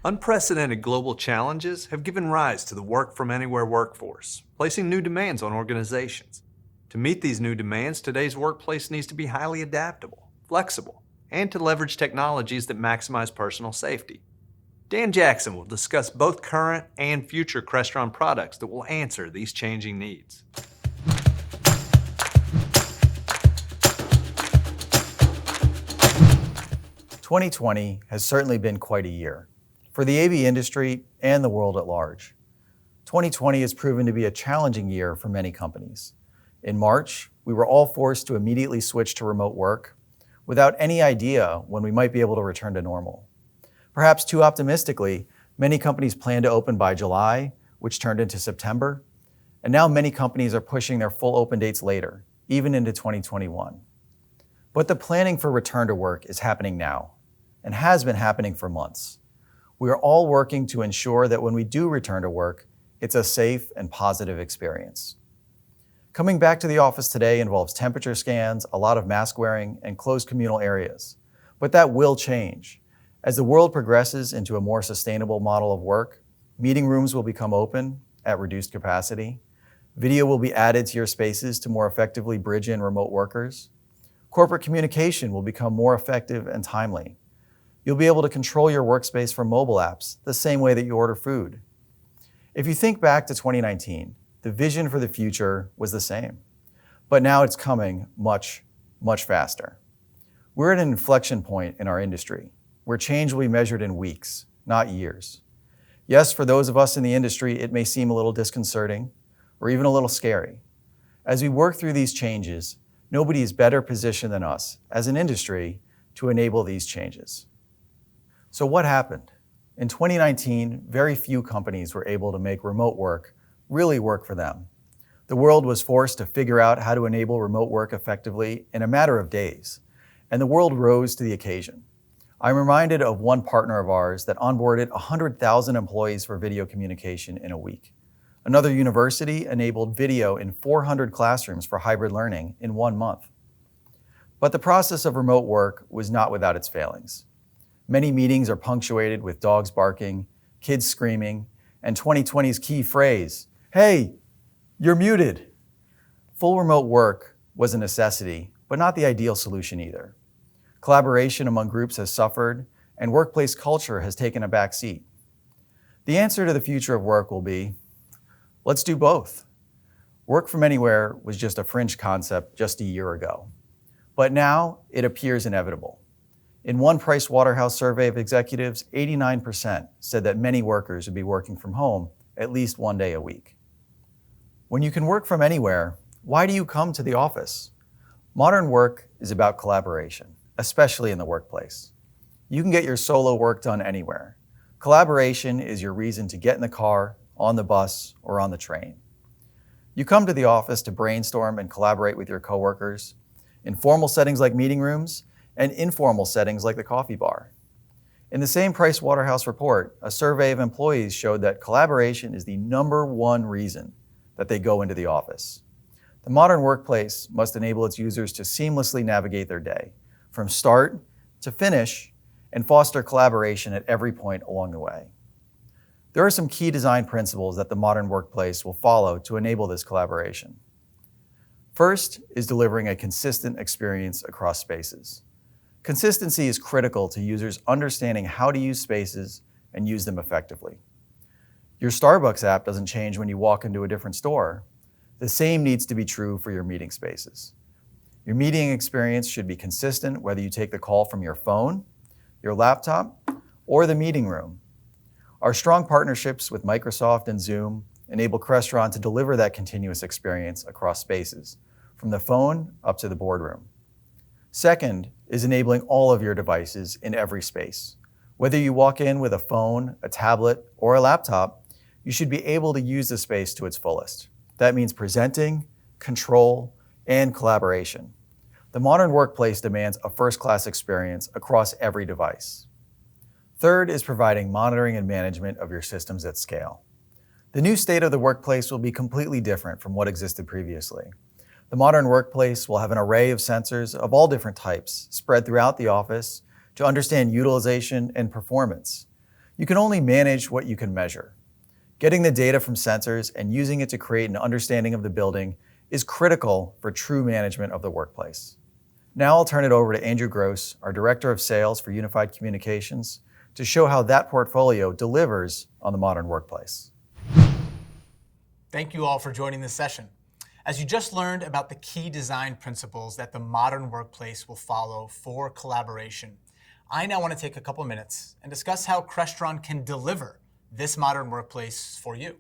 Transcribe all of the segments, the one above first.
Unprecedented global challenges have given rise to the work-from-anywhere workforce, placing new demands on organizations. To meet these new demands, today's workplace needs to be highly adaptable, flexible, and to leverage technologies that maximize personal safety. Dan Jackson will discuss both current and future Crestron products that will answer these changing needs. 2020 has certainly been quite a year for the AV industry and the world at large. 2020 has proven to be a challenging year for many companies. In March, we were all forced to immediately switch to remote work without any idea when we might be able to return to normal. Perhaps too optimistically, many companies planned to open by July, which turned into September, and now many companies are pushing their full open dates later, even into 2021. But the planning for return to work is happening now, and has been happening for months. We are all working to ensure that when we do return to work, it's a safe and positive experience. Coming back to the office today involves temperature scans, a lot of mask wearing, and closed communal areas. But that will change. As the world progresses into a more sustainable model of work, meeting rooms will become open at reduced capacity. Video will be added to your spaces to more effectively bridge in remote workers. Corporate communication will become more effective and timely. You'll be able to control your workspace from mobile apps the same way that you order food. If you think back to 2019, the vision for the future was the same, but now it's coming much, much faster. We're at an inflection point in our industry where change will be measured in weeks, not years. Yes, for those of us in the industry, it may seem a little disconcerting or even a little scary. As we work through these changes, nobody is better positioned than us as an industry to enable these changes. So what happened? In 2019, very few companies were able to make remote work really work for them. The world was forced to figure out how to enable remote work effectively in a matter of days, and the world rose to the occasion. I'm reminded of one partner of ours that onboarded 100,000 employees for video communication in a week. Another university enabled video in 400 classrooms for hybrid learning in 1 month. But the process of remote work was not without its failings. Many meetings are punctuated with dogs barking, kids screaming, and 2020's key phrase, "Hey, you're muted." Full remote work was a necessity, but not the ideal solution either. Collaboration among groups has suffered, and workplace culture has taken a back seat. The answer to the future of work will be, let's do both. Work from anywhere was just a fringe concept just a year ago, but now it appears inevitable. In one Price Waterhouse survey of executives, 89% said that many workers would be working from home at least 1 day a week. When you can work from anywhere, why do you come to the office? Modern work is about collaboration, especially in the workplace. You can get your solo work done anywhere. Collaboration is your reason to get in the car, on the bus, or on the train. You come to the office to brainstorm and collaborate with your coworkers in formal settings like meeting rooms and informal settings like the coffee bar. In the same Price Waterhouse report, a survey of employees showed that collaboration is the #1 reason that they go into the office. The modern workplace must enable its users to seamlessly navigate their day, from start to finish, and foster collaboration at every point along the way. There are some key design principles that the modern workplace will follow to enable this collaboration. First is delivering a consistent experience across spaces. Consistency is critical to users understanding how to use spaces and use them effectively. Your Starbucks app doesn't change when you walk into a different store. The same needs to be true for your meeting spaces. Your meeting experience should be consistent whether you take the call from your phone, your laptop, or the meeting room. Our strong partnerships with Microsoft and Zoom enable Crestron to deliver that continuous experience across spaces, from the phone up to the boardroom. Second is enabling all of your devices in every space. Whether you walk in with a phone, a tablet, or a laptop, you should be able to use the space to its fullest. That means presenting, control, and collaboration. The modern workplace demands a first-class experience across every device. Third is providing monitoring and management of your systems at scale. The new state of the workplace will be completely different from what existed previously. The modern workplace will have an array of sensors of all different types spread throughout the office to understand utilization and performance. You can only manage what you can measure. Getting the data from sensors and using it to create an understanding of the building is critical for true management of the workplace. Now I'll turn it over to Andrew Gross, our Director of Sales for Unified Communications, to show how that portfolio delivers on the modern workplace. Thank you all for joining this session. As you just learned about the key design principles that the modern workplace will follow for collaboration, I now want to take a couple minutes and discuss how Crestron can deliver this modern workplace for you.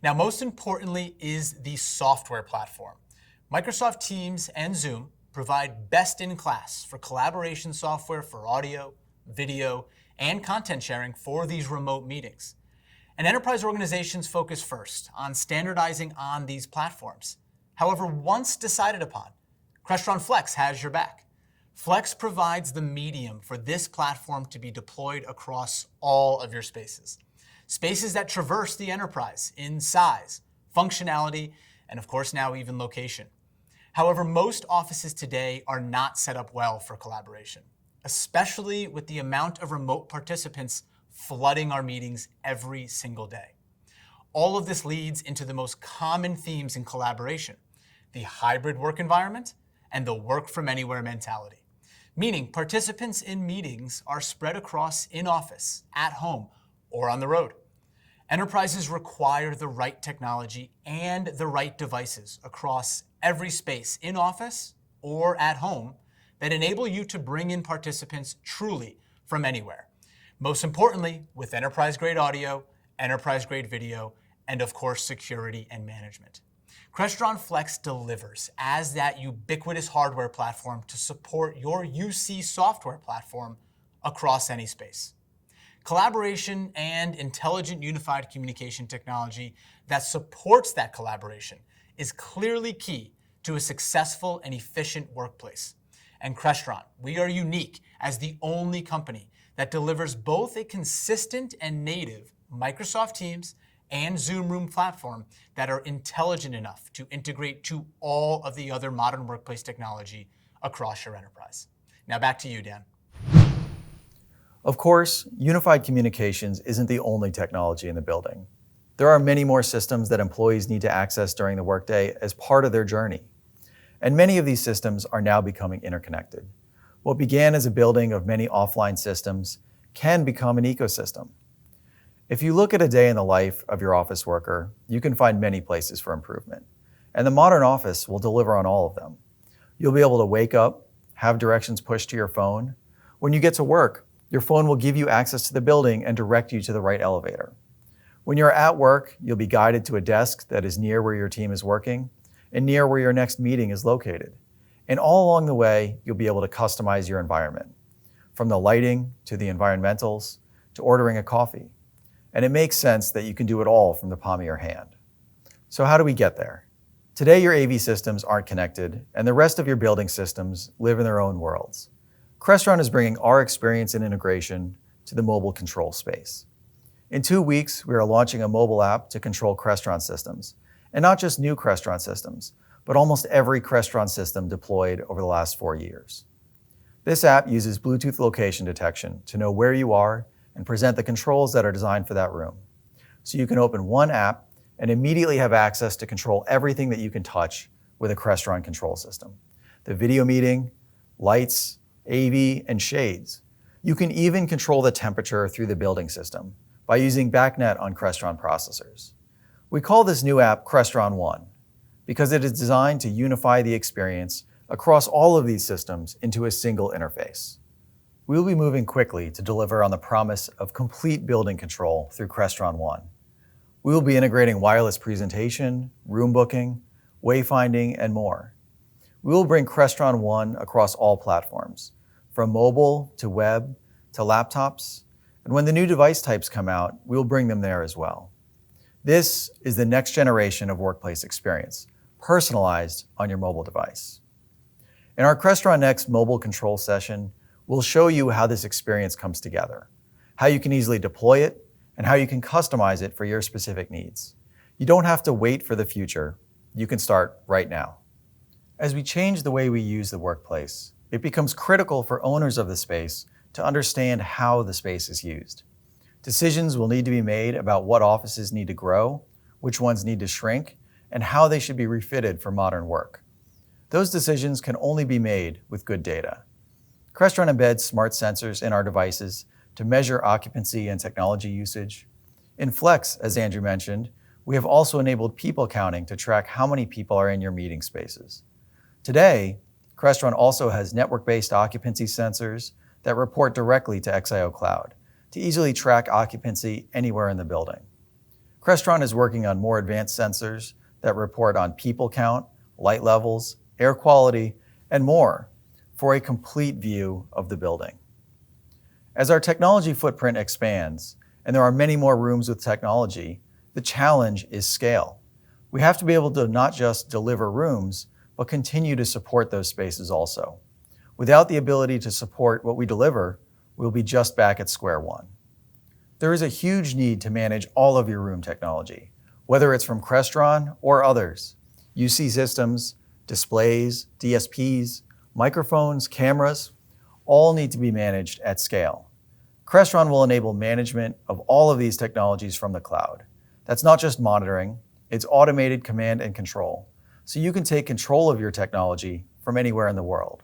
Now, most importantly is the software platform. Microsoft Teams and Zoom provide best-in-class for collaboration software for audio, video, and content sharing for these remote meetings. And enterprise organizations focus first on standardizing on these platforms. However, once decided upon, Crestron Flex has your back. Flex provides the medium for this platform to be deployed across all of your spaces. Spaces that traverse the enterprise in size, functionality, and of course now even location. However, most offices today are not set up well for collaboration, especially with the amount of remote participants flooding our meetings every single day. All of this leads into the most common themes in collaboration: the hybrid work environment and the work from anywhere mentality. Meaning participants in meetings are spread across in-office, at home, or on the road. Enterprises require the right technology and the right devices across every space in office or at home that enable you to bring in participants truly from anywhere. Most importantly, with enterprise-grade audio, enterprise-grade video, and of course, security and management. Crestron Flex delivers as that ubiquitous hardware platform to support your UC software platform across any space. Collaboration and intelligent unified communication technology that supports that collaboration is clearly key to a successful and efficient workplace. And Crestron, we are unique as the only company that delivers both a consistent and native Microsoft Teams and Zoom Room platform that are intelligent enough to integrate to all of the other modern workplace technology across your enterprise. Now back to you, Dan. Of course, unified communications isn't the only technology in the building. There are many more systems that employees need to access during the workday as part of their journey. And many of these systems are now becoming interconnected. What began as a building of many offline systems can become an ecosystem. If you look at a day in the life of your office worker, you can find many places for improvement. And the modern office will deliver on all of them. You'll be able to wake up, have directions pushed to your phone. When you get to work, your phone will give you access to the building and direct you to the right elevator. When you're at work, you'll be guided to a desk that is near where your team is working and near where your next meeting is located. And all along the way, you'll be able to customize your environment, from the lighting to the environmentals to ordering a coffee. And it makes sense that you can do it all from the palm of your hand. So how do we get there? Today, your AV systems aren't connected, and the rest of your building systems live in their own worlds. Crestron is bringing our experience and integration to the mobile control space. In 2 weeks, we are launching a mobile app to control Crestron systems, and not just new Crestron systems, but almost every Crestron system deployed over the last 4 years. This app uses Bluetooth location detection to know where you are and present the controls that are designed for that room. So you can open one app and immediately have access to control everything that you can touch with a Crestron control system. The video meeting, lights, AV, and shades. You can even control the temperature through the building system by using BACnet on Crestron processors. We call this new app Crestron One because it is designed to unify the experience across all of these systems into a single interface. We will be moving quickly to deliver on the promise of complete building control through Crestron One. We will be integrating wireless presentation, room booking, wayfinding, and more. We will bring Crestron One across all platforms, from mobile to web to laptops, and when the new device types come out, we will bring them there as well. This is the next generation of workplace experience, personalized on your mobile device. In our Crestron Next mobile control session, we'll show you how this experience comes together, how you can easily deploy it, and how you can customize it for your specific needs. You don't have to wait for the future. You can start right now. As we change the way we use the workplace, it becomes critical for owners of the space to understand how the space is used. Decisions will need to be made about what offices need to grow, which ones need to shrink, and how they should be refitted for modern work. Those decisions can only be made with good data. Crestron embeds smart sensors in our devices to measure occupancy and technology usage. In Flex, as Andrew mentioned, we have also enabled people counting to track how many people are in your meeting spaces. Today, Crestron also has network-based occupancy sensors that report directly to XIO Cloud to easily track occupancy anywhere in the building. Crestron is working on more advanced sensors that report on people count, light levels, air quality, and more for a complete view of the building. As our technology footprint expands, and there are many more rooms with technology, the challenge is scale. We have to be able to not just deliver rooms, but continue to support those spaces also. Without the ability to support what we deliver, we'll be just back at square one. There is a huge need to manage all of your room technology, whether it's from Crestron or others. UC systems, displays, DSPs, microphones, cameras, all need to be managed at scale. Crestron will enable management of all of these technologies from the cloud. That's not just monitoring, it's automated command and control, so you can take control of your technology from anywhere in the world.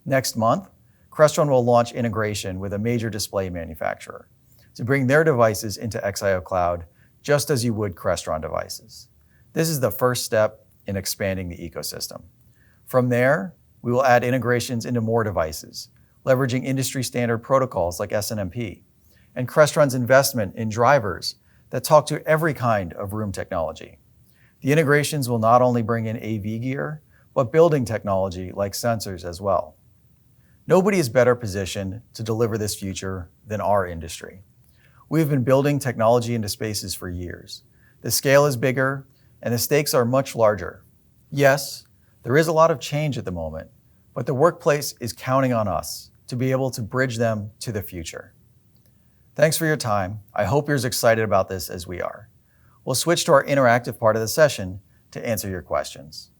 Next month, Crestron will launch integration with a major display manufacturer to bring their devices into XIO Cloud just as you would Crestron devices. This is the first step in expanding the ecosystem. From there, we will add integrations into more devices, leveraging industry standard protocols like SNMP, and Crestron's investment in drivers that talk to every kind of room technology. The integrations will not only bring in AV gear, but building technology like sensors as well. Nobody is better positioned to deliver this future than our industry. We have been building technology into spaces for years. The scale is bigger, and the stakes are much larger. Yes, there is a lot of change at the moment, but the workplace is counting on us to be able to bridge them to the future. Thanks for your time. I hope you're as excited about this as we are. We'll switch to our interactive part of the session to answer your questions.